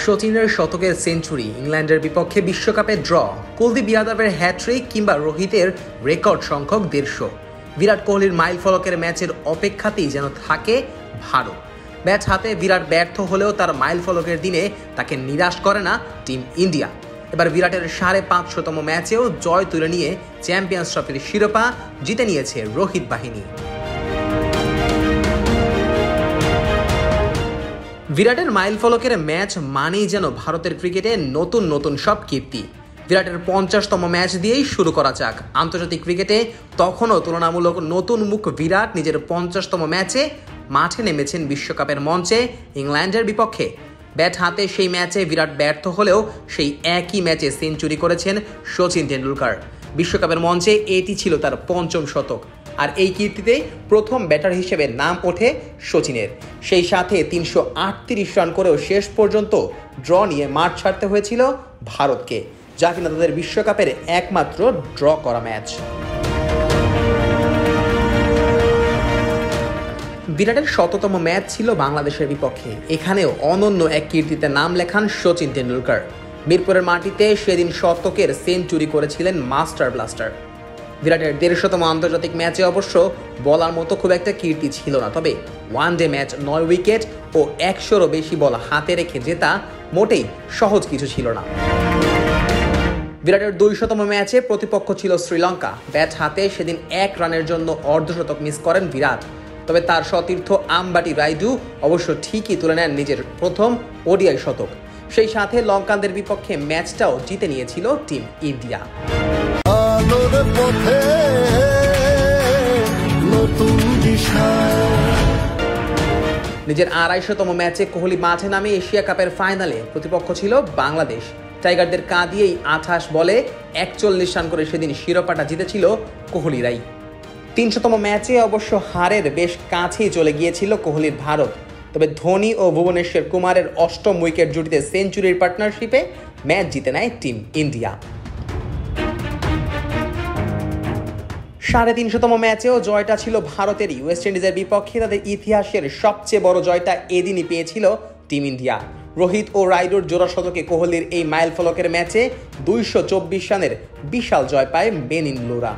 সচিনের শতকের সেঞ্চুরি, ইংল্যান্ডের বিপক্ষে বিশ্বকাপে ড্র, কুলদীপ যাদবের হ্যাট্রিক কিংবা রোহিতের রেকর্ড সংখ্যক 150। বিরাট কোহলির মাইল ফলকের ম্যাচের অপেক্ষাতেই যেন থাকে ভারত। ম্যাচ হাতে বিরাট ব্যর্থ হলেও তার মাইল ফলকের দিনে তাকে নিরাশ করে না টিম ইন্ডিয়া। এবার বিরাটের 550তম ম্যাচেও জয় তুলে নিয়ে চ্যাম্পিয়ন্স ট্রফির শিরোপা জিতে নিয়েছে রোহিত বাহিনী। বিরাটের মাইল ফলকের ম্যাচ মানেই যেন ভারতের ক্রিকেটে নতুন নতুন সব কীর্তি। বিরাটের 50তম ম্যাচ দিয়েই শুরু করা যাক। আন্তর্জাতিক ক্রিকেটে তখনও তুলনামূলক নতুন মুখ বিরাট নিজের 50তম ম্যাচে মাঠে নেমেছেন বিশ্বকাপের মঞ্চে ইংল্যান্ডের বিপক্ষে। ব্যাট হাতে সেই ম্যাচে বিরাট ব্যর্থ হলেও সেই একই ম্যাচে সেঞ্চুরি করেছেন সচিন তেন্ডুলকার। বিশ্বকাপের মঞ্চে এটি ছিল তার 5ম শতক। আর এই কীর্তিতে প্রথম ব্যাটার হিসেবে নাম ওঠে সচিনের। সেই সাথে 338 রান করেও শেষ পর্যন্ত ড্র নিয়ে মাঠ ছাড়তে হয়েছিল ভারতকে, যা কিনা তাদের বিশ্বকাপের একমাত্র ড্র করা ম্যাচ। বিরাটের 100তম ম্যাচ ছিল বাংলাদেশের বিপক্ষে। এখানেও অনন্য এক কীর্তিতে নাম লেখান সচিন তেন্ডুলকার। মিরপুরের মাটিতে সেদিন শতকের সেঞ্চুরি করেছিলেন মাস্টার ব্লাস্টার। বিরাটের 150তম আন্তর্জাতিক ম্যাচে অবশ্য বলার মতো খুব একটা কীর্তি ছিল না, তবে ওয়ানডে ম্যাচ 9 উইকেট ও 100রও বেশি বল হাতে রেখে জেতা মোটেই সহজ কিছু ছিল না। বিরাটের 200তম ম্যাচে প্রতিপক্ষ ছিল শ্রীলঙ্কা। ব্যাট হাতে সেদিন 1 রানের জন্য অর্ধশতক মিস করেন বিরাট, তবে তার সতীর্থ আম্বাটি রাইডু অবশ্য ঠিকই তুলে নেন নিজের প্রথম ওডিআই শতক। সেই সাথে লঙ্কানদের বিপক্ষে ম্যাচটাও জিতে নিয়েছিল টিম ইন্ডিয়া। নিজের 250তম ম্যাচে কোহলি মাঠে নামে এশিয়া কাপের ফাইনালে প্রতিপক্ষ ছিল বাংলাদেশ। টাইগারদের কাঁদিয়েই 28 বলে 41 রান করে সেদিন শিরোপাটা জিতেছিল কোহলিরাই। 300তম ম্যাচে অবশ্য হারের বেশ কাছেই চলে গিয়েছিল কোহলির ভারত, তবে ধোনি ও ভুবনেশ্বর কুমারের 8ম উইকেট জুটিতে সেঞ্চুরির পার্টনারশিপে ম্যাচ জিতে নেয় টিম ইন্ডিয়া। 350তম ম্যাচেও জয়টা ছিল ভারতেরই। ওয়েস্ট ইন্ডিজের বিপক্ষে তাদের ইতিহাসের সবচেয়ে বড় জয়টা এদিনই পেয়েছিল টিম ইন্ডিয়া। রোহিত ও রাইডুর জোড়া শতকে কোহলির এই মাইল ফলকের ম্যাচে 224 রানের বিশাল জয় পায় বেনিনলোরা।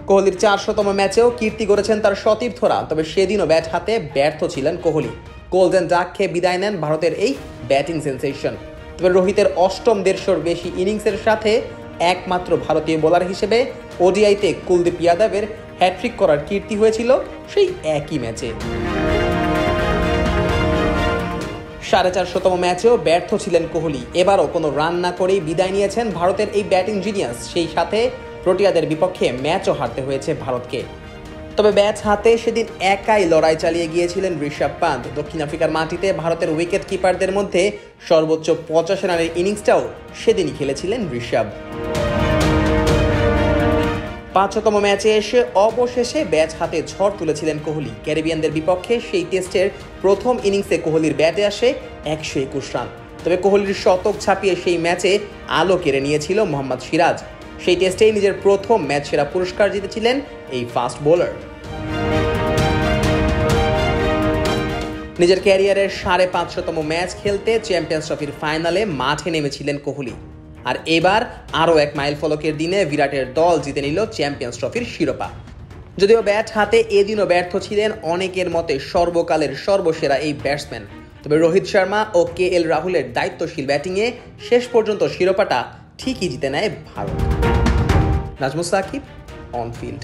কোহলির 400তম ম্যাচেও কীর্তি করেছেন তার সতীর্থরা, তবে সেদিনও ব্যাট হাতে ব্যর্থ ছিলেন কোহলি। গোল্ডেন ডাক খেয়ে বিদায় নেন ভারতের এই ব্যাটিং সেন্সেশন। তবে রোহিতের 8ম 150-র বেশি ইনিংসের সাথে একমাত্র ভারতীয় বোলার হিসেবে ওডিআইতে কুলদীপ যাদবের হ্যাট্রিক করার কীর্তি হয়েছিল সেই একই ম্যাচে। 450তম ম্যাচেও ব্যর্থ ছিলেন কোহলি। এবারও কোনো রান না করেই বিদায় নিয়েছেন ভারতের এই ব্যাটিং জিনিয়াস। সেই সাথে প্রোটিয়াদের বিপক্ষে ম্যাচও হারতে হয়েছে ভারতকে। তবে ব্যাট হাতে সেদিন একাই লড়াই চালিয়ে গিয়েছিলেন ঋষভ পান্ত। দক্ষিণ আফ্রিকার মাটিতে ভারতের উইকেট কিপারদের মধ্যে সর্বোচ্চ 50 রানের ইনিংসটাও সেদিনই খেলেছিলেন ঋষভ। 500তম ম্যাচে এসে অবশেষে ব্যাট হাতে ঝড় তুলেছিলেন কোহলি। ক্যারিবিয়ানদের বিপক্ষে সেই টেস্টের প্রথম ইনিংসে কোহলির ব্যাটে আসে 121 রান। তবে কোহলির শতক ছাপিয়ে সেই ম্যাচে আলো কেড়ে নিয়েছিল মোহাম্মদ সিরাজ। সেই টেস্টেই নিজের প্রথম ম্যাচ সেরা পুরস্কার জিতেছিলেন এই ফাস্ট বোলার। নিজের ক্যারিয়ারের 550তম ম্যাচ খেলতে চ্যাম্পিয়ন্স ট্রফির ফাইনালে মাঠে নেমেছিলেন কোহলি। আর এবার আরও এক মাইল ফলকের দিনে বিরাটের দল জিতে নিল চ্যাম্পিয়ন্স ট্রফির শিরোপা। যদিও ব্যাট হাতে এদিনও ব্যর্থ ছিলেন অনেকের মতে সর্বকালের সর্বসেরা এই ব্যাটসম্যান, তবে রোহিত শর্মা ও KL রাহুলের দায়িত্বশীল ব্যাটিংয়ে শেষ পর্যন্ত শিরোপাটা ঠিকই জিতে নেয় ভারত। Nazmus Sakib, on field.